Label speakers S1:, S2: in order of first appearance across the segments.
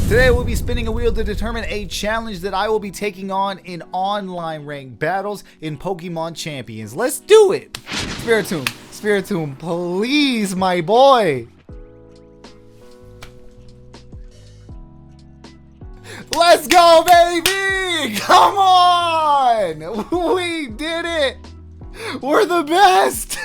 S1: Today we'll be spinning a wheel to determine a challenge that I will be taking on in online ranked battles in Pokemon Champions. Let's do it! Spiritomb, please, my boy! Let's go, baby! Come on! We did it! We're the best!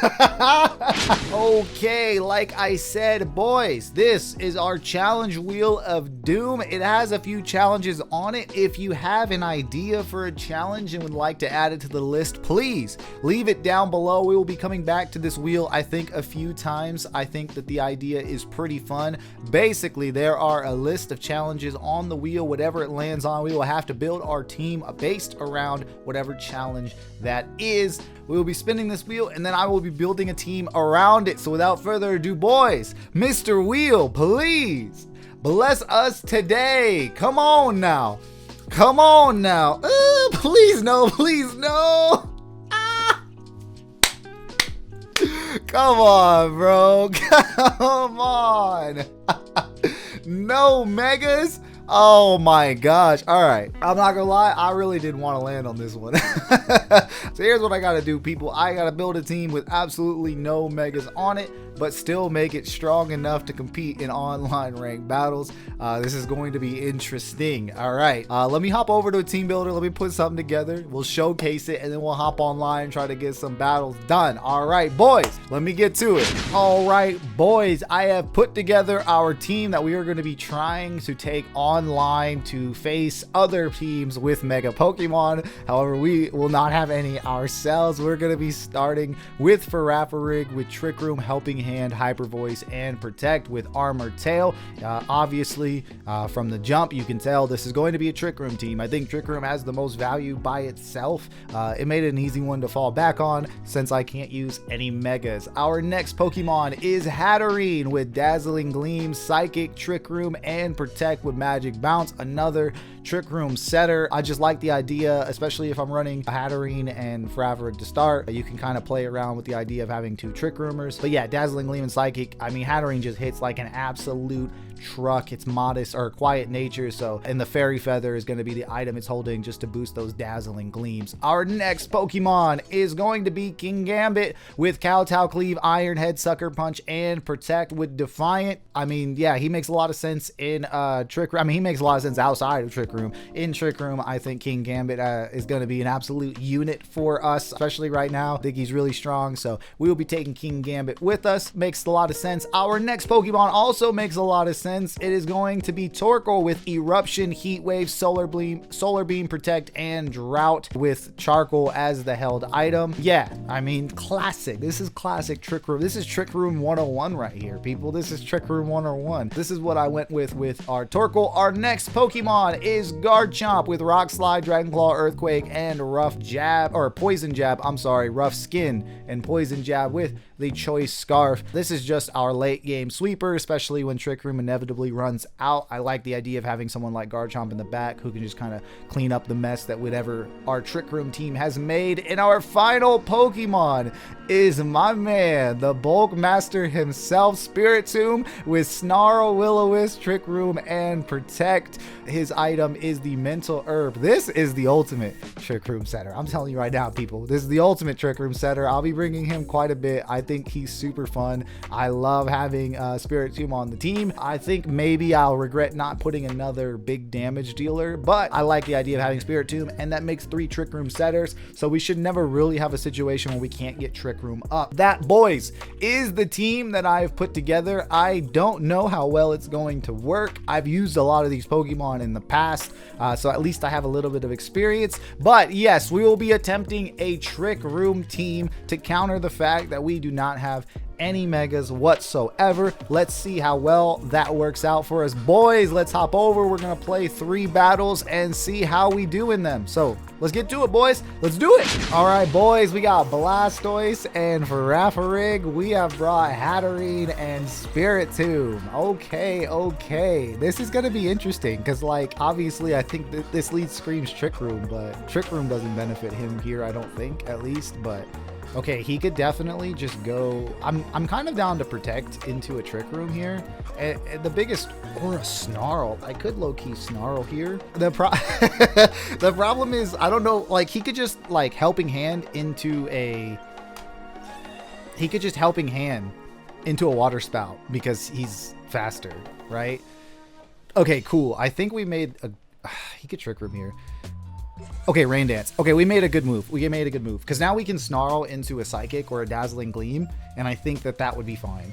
S1: Okay, like I said, boys, this is our challenge wheel of doom. It has a few challenges on it. If you have an idea for a challenge and would like to add it to the list, please leave it down below. We will be coming back to this wheel, I think, a few times. I think that the idea is pretty fun. Basically, there are a list of challenges on the wheel. Whatever it lands on, we will have to build our team based around whatever challenge that is. We will be spinning this wheel and then I will be building a team around it. So without further ado, boys, Mr. Wheel, please bless us today. Come on now. Come on now. Please no, please no. Ah. Come on, bro. Come on. No megas. Oh my gosh. All right, I'm not gonna lie, I really didn't want to land on this one. So here's what I gotta do, people. I gotta build a team with absolutely no megas on it, but still make it strong enough to compete in online ranked battles. This is going to be interesting. All right, let me hop over to a team builder. Let me put something together. We'll showcase it and then we'll hop online and try to get some battles done. All right, boys, let me get to it. All right, boys, I have put together our team that we are going to be trying to take online to face other teams with mega Pokemon. However, we will not have any ourselves. We're going to be starting with Prophanic, with Trick Room, Helping Hand, Hyper Voice, and Protect with Armor Tail. Obviously, from the jump, you can tell this is going to be a Trick Room team. I think Trick Room has the most value by itself. It made it an easy one to fall back on since I can't use any megas. Our next Pokemon is Hatterene with Dazzling Gleam, Psychic, Trick Room, and Protect with Magic Bounce. Another Trick Room setter. I just like the idea, especially if I'm running Hatterene and Prophanic to start. You can kind of play around with the idea of having two Trick Roomers. But yeah, Dazzling Gleam and Psychic, I mean, Hatterene just hits like an absolute truck. It's modest or quiet nature, so, and the Fairy Feather is going to be the item it's holding just to boost those Dazzling Gleams. Our next Pokemon is going to be Kingambit with Kowtow, Cleave, Iron Head, Sucker Punch, and Protect with Defiant. I mean, yeah, he makes a lot of sense in Trick Room. I mean, he makes a lot of sense outside of Trick Room. In Trick Room, I think Kingambit is going to be an absolute unit for us, especially right now. I think he's really strong, so we will be taking Kingambit with us. Makes a lot of sense. Our next Pokemon also makes a lot of sense. It is going to be Torkoal with Eruption, Heat Wave, Solar Beam, Protect, and Drought with Charcoal as the held item. Yeah, I mean, classic. This is classic Trick Room. This is Trick Room 101 right here, people. This is Trick Room 101. This is what I went with our Torkoal. Our next Pokemon is Garchomp with Rock Slide, Dragon Claw, Earthquake, and Rough Jab, or Poison Jab. I'm sorry, Rough Skin and Poison Jab with the Choice Scarf. This is just our late game sweeper, especially when Trick Room inevitably runs out. I like the idea of having someone like Garchomp in the back who can just kind of clean up the mess that whatever our Trick Room team has made. And our final Pokemon is my man, the Bulk Master himself, Spiritomb with Snarl, Will-O-Wisp, Trick Room, and Protect. His item is the Mental Herb. This is the ultimate Trick Room setter. I'm telling you right now, people, this is the ultimate Trick Room setter. I'll be bringing him quite a bit. I think he's super fun. I love having Spiritomb on the team. I think maybe I'll regret not putting another big damage dealer, but I like the idea of having Spiritomb, and that makes 3 Trick Room setters, so we should never really have a situation where we can't get Trick Room up. That, boys, is the team that I've put together. I don't know how well it's going to work. I've used a lot of these Pokemon in the past, so at least I have a little bit of experience. But yes, we will be attempting a Trick Room team to counter the fact that we do not have any megas whatsoever. Let's see how well that works out for us, boys. Let's hop over. We're gonna play 3 battles and see how we do in them. So Let's get to it, boys. Let's do it. All right, boys, we got Blastoise, and for Rafarig, we have brought Hatterene and Spiritomb. Okay. This is gonna be interesting because, like, obviously, I think that this lead screams Trick Room, but Trick Room doesn't benefit him here, I don't think, at least. But okay, he could definitely just go. I'm kind of down to protect into a Trick Room here. And the biggest, or a Snarl. I could low-key Snarl here. The problem is, I don't know, like, he could just, like, Helping Hand into a Water Spout because he's faster, right? Okay, cool. I think we made a, he could Trick Room here. Okay, Rain Dance. Okay, we made a good move. Because now we can Snarl into a Psychic or a Dazzling Gleam, and I think that would be fine.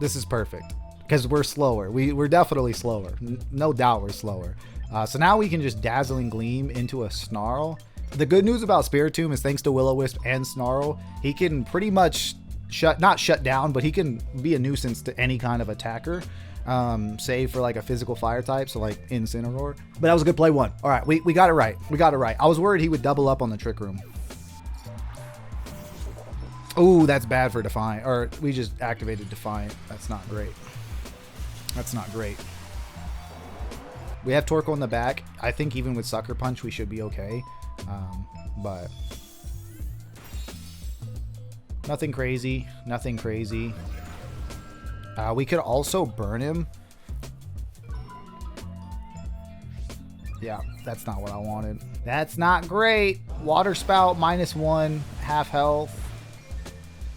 S1: This is perfect because we're slower. We're definitely slower. No doubt we're slower. So now we can just Dazzling Gleam into a Snarl. The good news about Spiritomb is thanks to Will-O-Wisp and Snarl, he can pretty much not shut down, but he can be a nuisance to any kind of attacker. Save for like a physical fire type, so like Incineroar. But that was a good play one. All right, we got it right. I was worried he would double up on the Trick Room. Ooh, that's bad for Defiant. Or we just activated Defiant. That's not great. We have Torkoal in the back. I think even with Sucker Punch, we should be okay. But nothing crazy. We could also burn him. Yeah, that's not what I wanted. That's not great. Water Spout, -1, half health.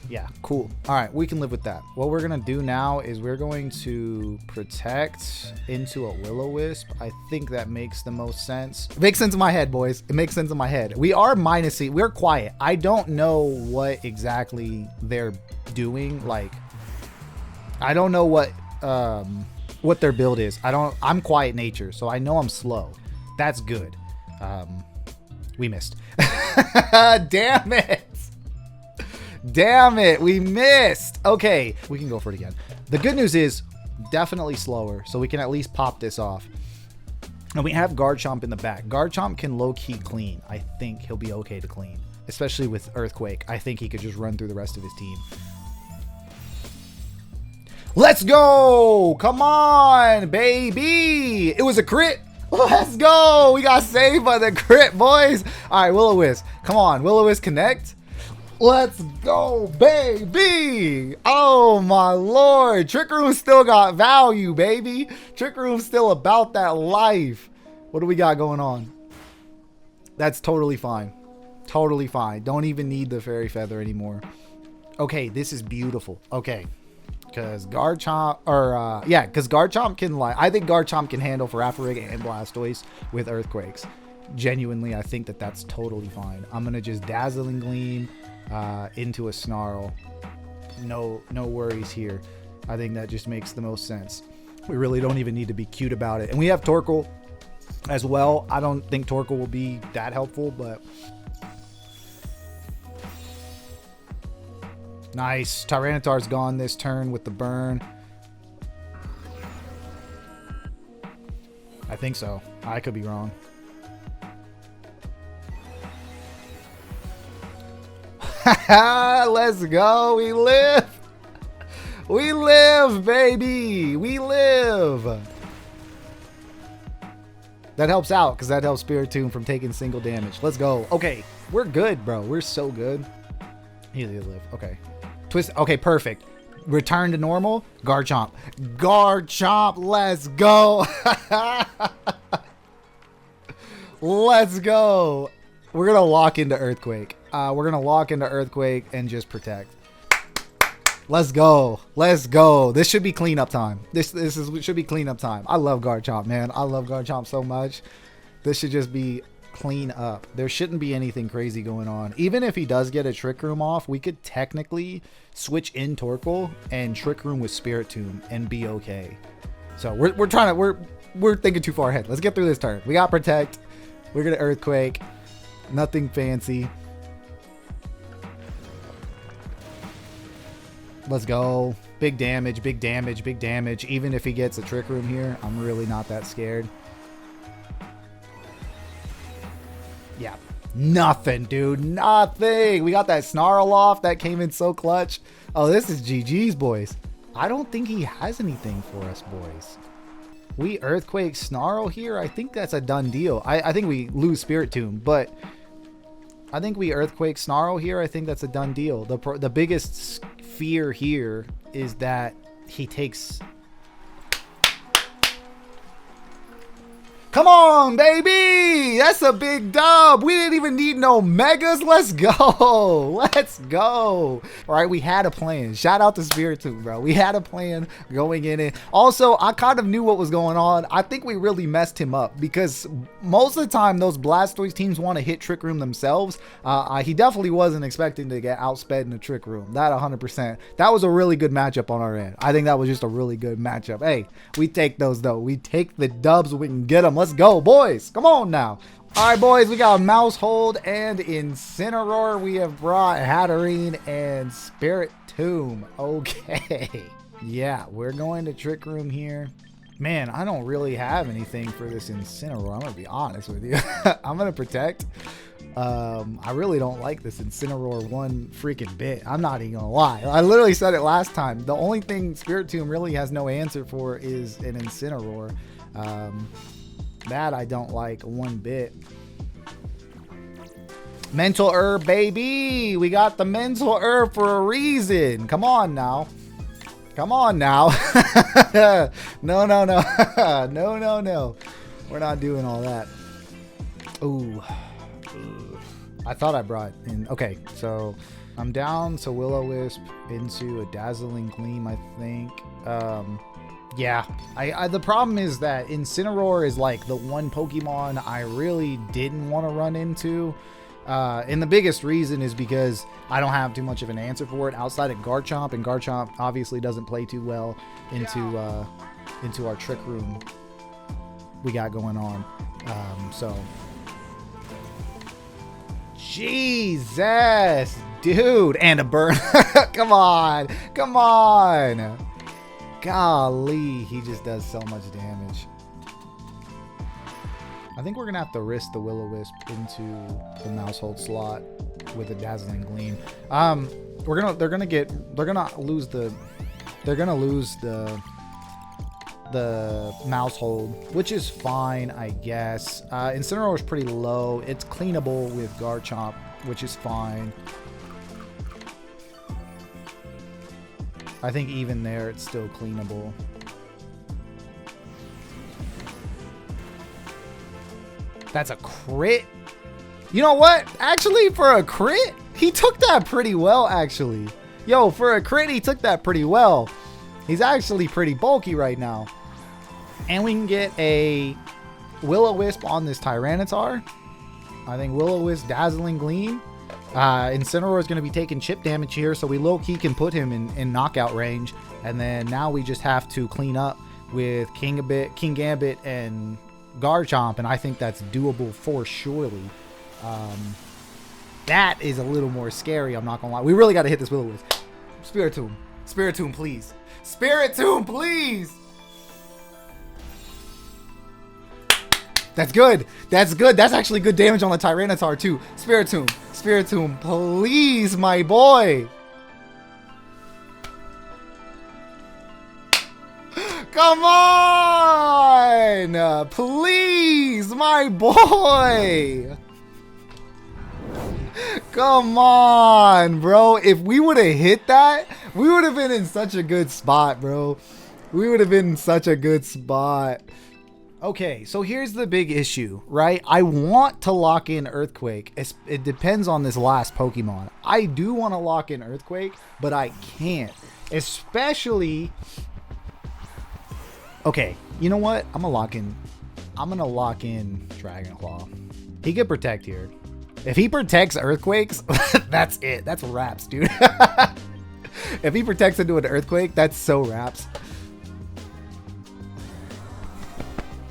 S1: Yeah, cool. All right, we can live with that. What we're going to do now is we're going to protect into a Will-O-Wisp. I think that makes the most sense. It makes sense in my head, boys. It makes sense in my head. We are -8. We're quiet. I don't know what exactly they're doing. Like, I don't know what their build is. I'm quiet nature, so I know I'm slow. That's good. We missed. Damn it, we missed. Okay, we can go for it again. The good news is definitely slower, so we can at least pop this off. And we have Garchomp in the back. Garchomp can low-key clean. I think he'll be okay to clean, especially with Earthquake. I think he could just run through the rest of his team. Let's go! Come on, baby! It was a crit. Let's go! We got saved by the crit, boys. All right, Will-O-Wisp. Come on, Will-O-Wisp connect. Let's go, baby! Oh my lord, Trick Room still got value, baby. Trick Room's still about that life. What do we got going on? That's totally fine. Totally fine. Don't even need the Fairy Feather anymore. Okay, this is beautiful. Okay. Because Garchomp, because Garchomp can, like, I think Garchomp can handle Farafrig and Blastoise with Earthquakes. Genuinely, I think that's totally fine. I'm going to just Dazzling Gleam into a Snarl. No worries here. I think that just makes the most sense. We really don't even need to be cute about it. And we have Torkoal as well. I don't think Torkoal will be that helpful, but... Nice. Tyranitar's gone this turn with the burn. I think so. I could be wrong. Let's go. We live. We live, baby. We live. That helps out because that helps Spiritomb from taking single damage. Let's go. Okay. We're good, bro. We're so good. He live. Okay. Twist. Okay, perfect. Return to normal. Garchomp. Garchomp. Let's go. Let's go. We're going to lock into Earthquake. We're going to lock into Earthquake and just protect. Let's go. Let's go. This should be cleanup time. This should be cleanup time. I love Garchomp, man. I love Garchomp so much. This should just be clean up. There shouldn't be anything crazy going on. Even if he does get a Trick Room off, we could technically switch in Torkoal and Trick Room with Spiritomb and be okay. So we're thinking too far ahead. Let's get through this turn. We got Protect. We're gonna Earthquake. Nothing fancy. Let's go. Big damage, big damage, big damage. Even if he gets a Trick Room here, I'm really not that scared. Yeah. Nothing, dude. Nothing. We got that Snarl off. That came in so clutch. Oh, this is GG's, boys. I don't think he has anything for us, boys. We Earthquake Snarl here. I think that's a done deal. I think we lose Spirit Tomb, but I think we Earthquake Snarl here. I think that's a done deal. The biggest fear here is that he takes... Come on, baby! That's a big dub. We didn't even need no megas. Let's go. Let's go. All right, we had a plan. Shout out to Spirit Tomb, bro. We had a plan going in it. Also, I kind of knew what was going on. I think we really messed him up because most of the time those Blastoise teams want to hit Trick Room themselves. He definitely wasn't expecting to get outsped in the Trick Room. That 100%. That was a really good matchup on our end. I think that was just a really good matchup. Hey, we take those, though. We take the dubs. We can get them. Let's go, boys. Come on now. All right, boys, we got Mousehold and Incineroar. We have brought Hatterene and Spirit Tomb. Okay. Yeah, we're going to Trick Room here. Man, I don't really have anything for this Incineroar. I'm going to be honest with you. I'm going to Protect. I really don't like this Incineroar one freaking bit. I'm not even going to lie. I literally said it last time. The only thing Spirit Tomb really has no answer for is an Incineroar. That I don't like one bit. Mental Herb, baby. We got the Mental Herb for a reason. Come on now. Come on now. No, no, no. No, no, no. We're not doing all that. Ooh. I thought I brought in. Okay, so I'm down to Will-O-Wisp into a Dazzling Gleam, I think. Yeah, the problem is that Incineroar is like the one Pokemon I really didn't want to run into. And the biggest reason is because I don't have too much of an answer for it outside of Garchomp, and Garchomp obviously doesn't play too well into our Trick Room we got going on. So Jesus, dude, and a burn. Come on, come on. Golly, he just does so much damage. I think we're gonna have to risk the Will-O-Wisp into the Mousehold slot with a Dazzling Gleam. They're gonna lose the Mousehold, which is fine, I guess. Incineroar is pretty low. It's cleanable with Garchomp, which is fine. I think even there, it's still cleanable. That's a crit. You know what? Actually, for a crit, he took that pretty well, actually. Yo, for a crit, he took that pretty well. He's actually pretty bulky right now. And we can get a Will-O-Wisp on this Tyranitar. I think Will-O-Wisp Dazzling Gleam. Incineroar is going to be taking chip damage here, so we low-key can put him in knockout range. And then now we just have to clean up with Kingambit and Garchomp, and I think that's doable for surely. That is a little more scary, I'm not going to lie. We really got to hit this Will-O-Wisp. Spirit Tomb. Spirit Tomb, please. Spirit Tomb, please! That's good. That's good. That's actually good damage on the Tyranitar, too. Spirit Tomb. Spirit Tomb, please, my boy. Come on. Please, my boy. Come on, bro. If we would have hit that, we would have been in such a good spot, bro. We would have been in such a good spot. Okay, so here's the big issue, right? I want to lock in Earthquake. It depends on this last Pokemon. I do want to lock in Earthquake, but I can't. Especially... Okay, you know what? I'm gonna lock in Dragon Claw. He could Protect here. If he protects Earthquakes, that's it. That's wraps, dude. If he protects into an Earthquake, that's so wraps.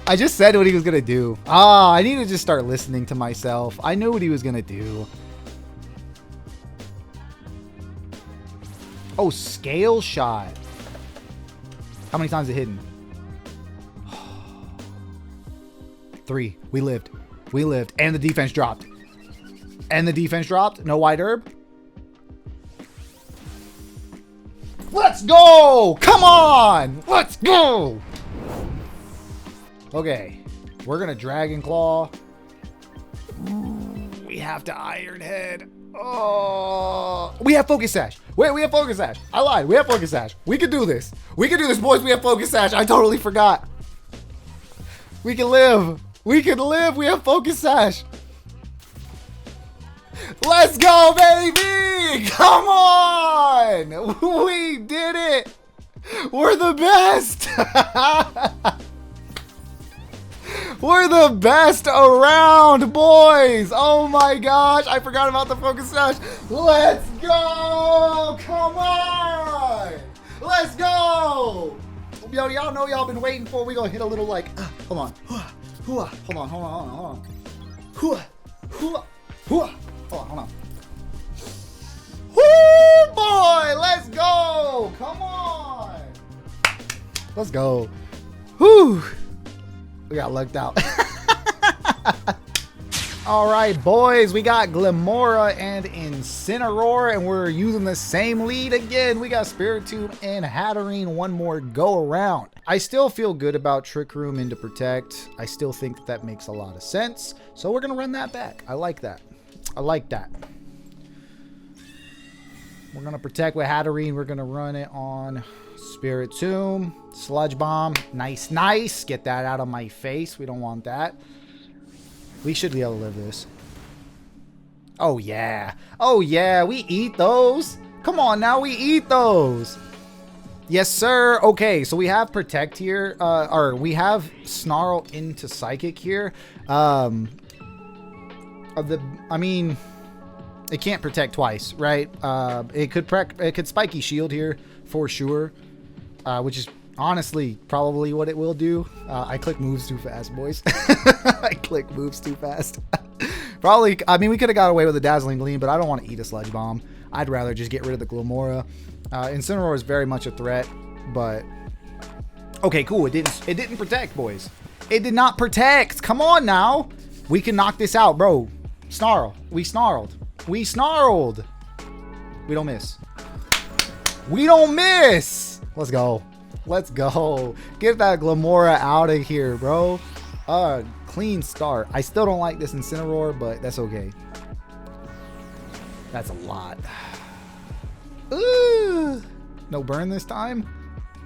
S1: I just said what he was going to do. I need to just start listening to myself. I knew what he was going to do. Oh, Scale Shot. How many times is it hidden? 3. We lived. We lived. And the defense dropped. And the defense dropped. No white herb. Let's go! Come on! Let's go! Okay. We're going to Dragon Claw. We have to Iron Head. Oh, we have Focus Sash. Wait, we have Focus Sash. I lied. We have Focus Sash. We can do this. We can do this, boys. We have Focus Sash. I totally forgot. We can live. We can live. We have Focus Sash. Let's go, baby. Come on. We did it. We're the best. We're the best around, boys. Oh my gosh. I forgot about the Focus Sash. Let's go. Come on. Let's go. Yo, y'all know y'all been waiting for. We gonna hit a little like, hold on. Hold on. Hold on. Woo, boy. Let's go. Come on. Let's go. Whew. We got lucked out. All right, boys, we got Glimmora and Incineroar, and we're using the same lead again. We got Spiritomb and Hatterene, one more go around. I still feel good about Trick Room into Protect. I still think that makes a lot of sense. So we're going to run that back. I like that. I like that. We're going to Protect with Hatterene. We're going to run it on Spiritomb. Sludge Bomb. Nice, nice. Get that out of my face. We don't want that. We should be able to live this. Oh, yeah. Oh, yeah. We eat those. Come on now. We eat those. Yes, sir. Okay, so we have Protect here. Or we have Snarl into Psychic here. I mean, it can't Protect twice, right? It could Spiky Shield here for sure. Which is honestly probably what it will do. I click moves too fast, boys. I click moves too fast. Probably, I mean, we could have got away with a Dazzling Gleam, but I don't want to eat a Sludge Bomb. I'd rather just get rid of the Glimmora. Incineroar is very much a threat, but okay, cool. It didn't Protect, boys. It did not Protect. Come on now. We can knock this out, bro. Snarl. We snarled. We snarled. We don't miss. We don't miss. Let's go. Let's go. Get that Glimmora out of here, bro. Clean start. I still don't like this Incineroar, but that's okay. That's a lot. Ooh. No burn this time?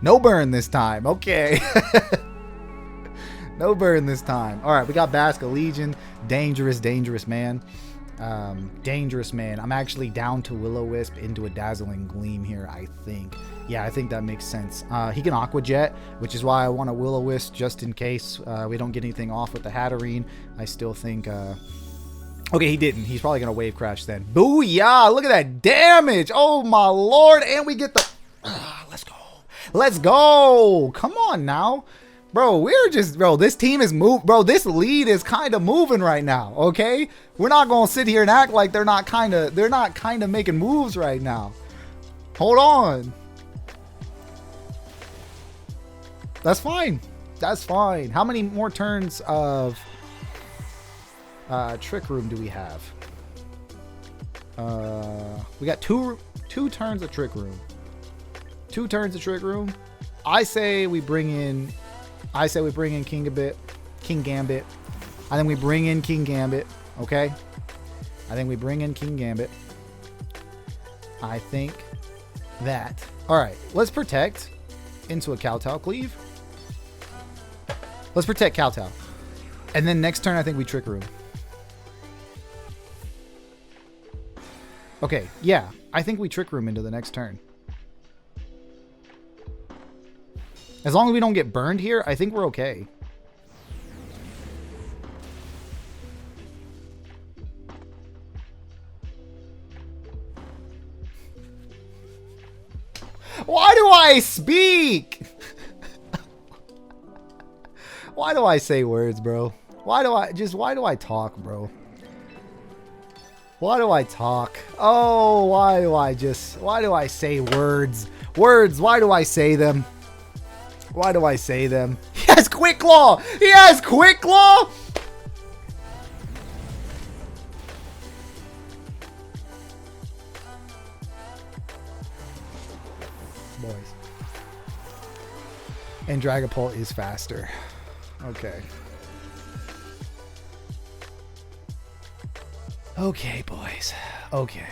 S1: No burn this time. Okay. No burn this time. All right, we got Basca Legion. Dangerous, dangerous man. Dangerous man. I'm actually down to Will-O-Wisp into a Dazzling Gleam here, I think. Yeah, I think that makes sense. He can Aqua Jet, which is why I want a Will-O-Wisp just in case we don't get anything off with the Hatterene. I still think... Okay, he didn't. He's probably going to Wave Crash then. Booyah! Look at that damage! Oh, my lord! And we get the... let's go. Let's go! Come on now. Bro, we're just... Bro, this team is moving... Bro, this lead is kind of moving right now, okay? We're not going to sit here and act like they're not kind of making moves right now. Hold on. That's fine. That's fine. How many more turns of Trick Room do we have? We got two turns of Trick Room. 2 turns of Trick Room. I say we bring in King Gambit. I think we bring in King Gambit. Okay. I think we bring in King Gambit. I think that. All right. Let's Protect into a Kowtow Cleave. Let's Protect Kowtow. And then next turn, I think we Trick Room. Okay. Yeah. I think we Trick Room into the next turn. As long as we don't get burned here, I think we're okay. Why do I speak? Why do I say words, bro? Why do I talk, bro? Why do I talk? Oh, why do I say words? Words, why do I say them? Why do I say them? He has Quick Claw! He has Quick Claw! And Dragapult is faster. Okay. Okay, boys. Okay.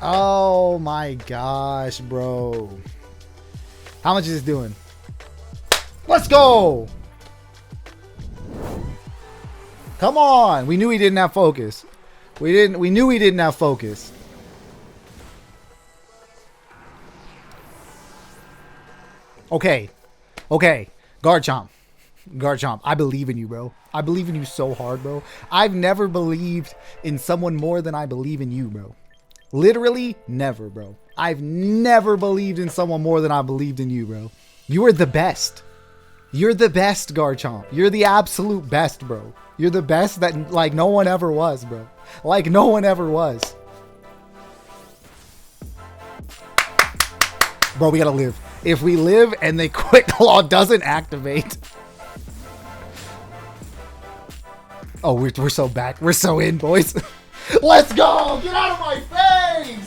S1: Oh my gosh, bro. How much is this doing? Let's go! Come on. We knew he didn't have focus. We knew he didn't have focus. Okay. Okay. Garchomp. Garchomp. I believe in you, bro. I believe in you so hard, bro. I've never believed in someone more than I believe in you, bro. Literally never, bro. I've never believed in someone more than I believed in you, bro. You are the best. You're the best, Garchomp. You're the absolute best, bro. You're the best that, like, no one ever was, bro. Like, no one ever was. Bro, we gotta live. If we live and the Quick Claw doesn't activate. Oh, we're so back. We're so in, boys. Let's go! Get out of my face!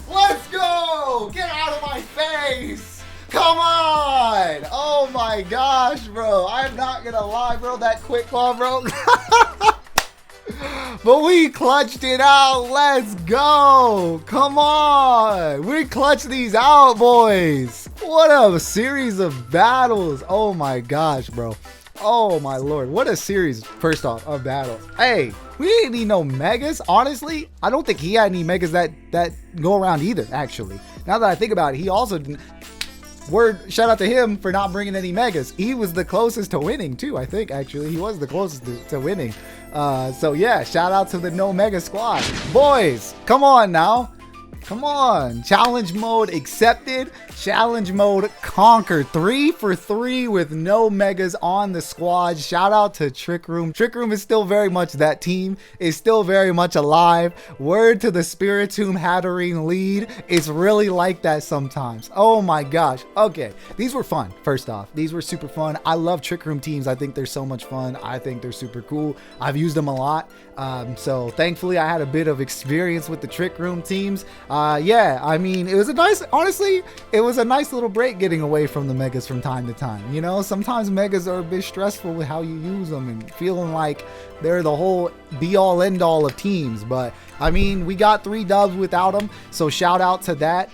S1: Let's go! Get out of my face! Come on! Oh my gosh, bro. I'm not gonna lie, bro. That Quick Claw, bro. But we clutched it out. Let's go. Come on. We clutched these out, boys. What a series of battles. Oh my gosh, bro. Oh my lord. What a series, first off, of battles. Hey, we didn't need no megas. Honestly, I don't think he had any megas that go around either, actually. Now that I think about it, he also didn't. Shout out to him for not bringing any megas. He was the closest to winning too, I think. Actually, he was the closest to winning. So yeah, shout out to the no mega squad. Boys, come on now. Come on. Challenge mode accepted. Challenge mode conquered. 3 for 3 with no megas on the squad. Shout out to Trick Room. Trick Room is still very much that team. Is still very much alive. Word to the Spiritomb Hatterene lead. It's really like that sometimes. Oh my gosh. Okay. These were fun. First off, these were super fun. I love Trick Room teams. I think they're so much fun. I think they're super cool. I've used them a lot. So thankfully I had a bit of experience with the Trick Room teams. Yeah, I mean, it was a nice, honestly, it was a nice little break getting away from the megas from time to time. You know, sometimes megas are a bit stressful with how you use them and feeling like they're the whole be all end all of teams. But I mean, we got 3 dubs without them. So shout out to that.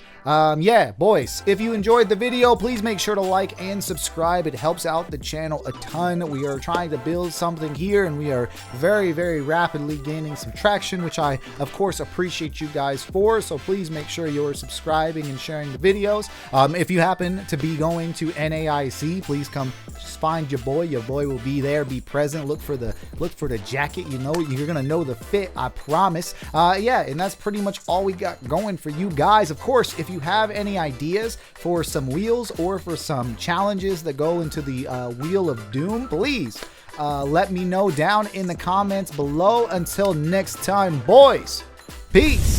S1: Yeah, boys, if you enjoyed the video, please make sure to like and subscribe. It helps out the channel a ton. We are trying to build something here, and we are very, very rapidly gaining some traction, which I, of course, appreciate you guys for. So please make sure you're subscribing and sharing the videos. If you happen to be going to NAIC, please come just find your boy. Your boy will be there, be present. Look for the jacket. You know, you're gonna know the fit, I promise. Yeah, and that's pretty much all we got going for you guys. Of course, if you have any ideas for some wheels or for some challenges that go into the Wheel of Doom, please let me know down in the comments below. Until next time, boys, peace.